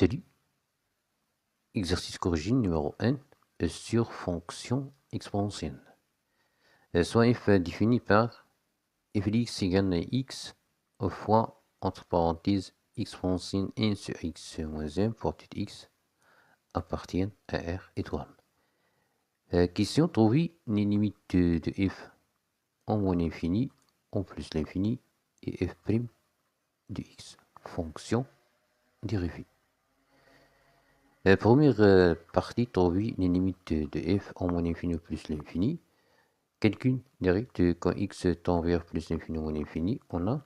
Salut, exercice corrigé numéro 1 sur fonction exponentielle. Soit f défini par f de x égale x fois, entre parenthèses, exponentielle 1 sur x moins 1 pour tout x appartient à R étoile. Question, trouver les limites de f en moins l'infini, en plus l'infini et f' de x. Fonction dérivée. La première partie, trouver les limites de f en moins l'infini plus l'infini. Calcul direct quand x tend vers plus l'infini moins l'infini, on a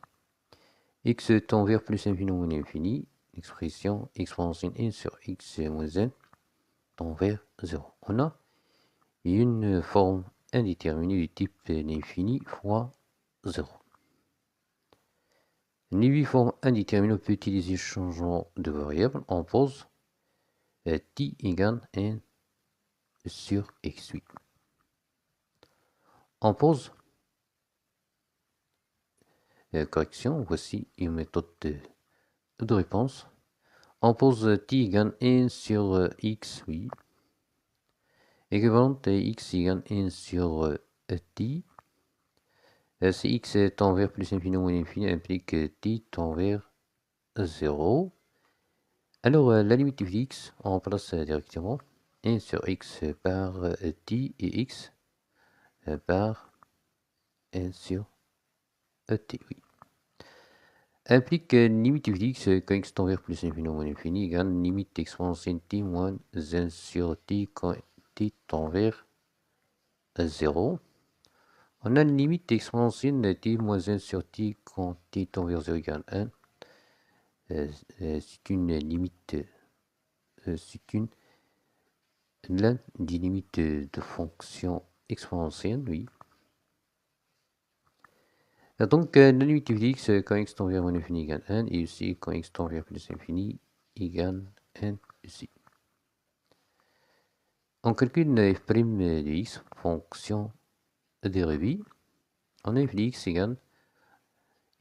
x tend vers plus l'infini moins l'infini, l'expression exponentielle 1 sur x moins 1 tend vers 0. On a une forme indéterminée du type l'infini fois 0. Les 8 formes indéterminées, on peut utiliser le changement de variable. On pose t égale 1 sur x8. On pose correction, voici une méthode de réponse. On pose t égale 1 sur x, oui. Équivalente x égale 1 sur t. Si x tend vers plus infini ou moins infini, implique t tend vers 0. Alors, la limite de x, on remplace directement 1 sur x par t et x par 1 sur t, oui. Implique limite de x quand x tend vers plus infini ou moins infini égale limite exponentielle t moins 1 sur t quand t tend vers 0. On a une limite exponentielle t moins 1 sur t quand t tend vers 0 égale 1. C'est une limite, l'un des limites de fonction exponentielle, oui. Donc, la limite de x quand x tend vers moins infini égale 1, et aussi quand x tend vers plus infini égale 1 aussi. On calcule f' de x, fonction dérivée. On a f de x égale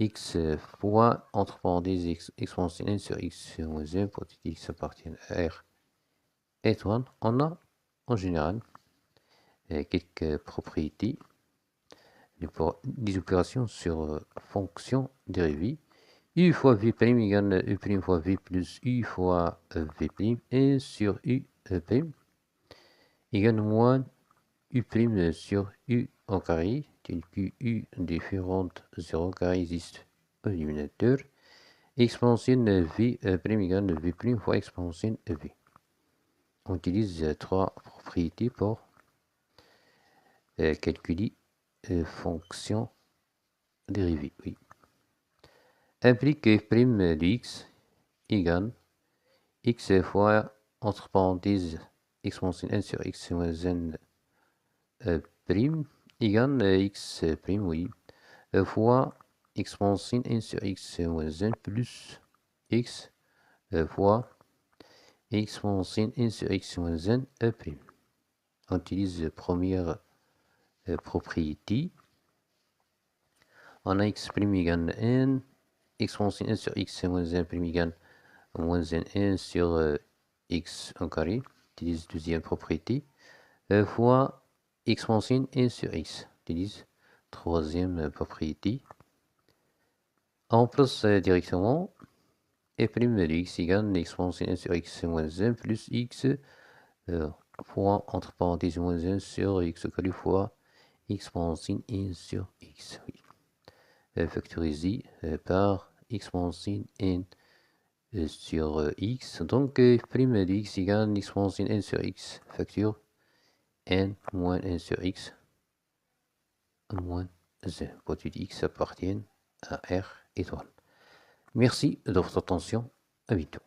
x fois, entre parenthèses, exponentielle 1 sur x moins 1 pour tout x appartient à R étoile. On a en général quelques propriétés, des opérations sur fonction dérivée. U fois v' égale u' fois v plus u fois v' 1 sur u' égale moins u' sur u au carré, tel que u différente 0 carré existe au dénominateur. Exponentielle v' égale v' fois exponentielle v. On utilise trois propriétés pour calculer fonction dérivée, oui. Implique f' de x égale x fois, entre parenthèses, exponentielle 1 sur x moins 1 prime égale x prime, oui, fois exponentielle 1 sur x moins 1 plus x fois exponentielle 1 sur x moins 1 prime. On utilise la première propriété. On a x prime égale 1, exponentielle 1 sur x moins 1 prime égale moins 1 sur x au carré. On utilise deuxième propriété. Fois exponentielle 1 sur x. On utilise troisième propriété. On place directement f' de x égale exponentielle 1 sur x moins 1 plus x fois, entre parenthèses, moins 1 sur x au carré fois exponentielle 1 sur x. Oui. Factorisé par exponentielle 1 sur x. Donc, f' de x égale exponentielle 1 sur x facture 1 moins 1 sur x moins 1. Pour tout x appartient à R étoile. Merci de votre attention. À bientôt.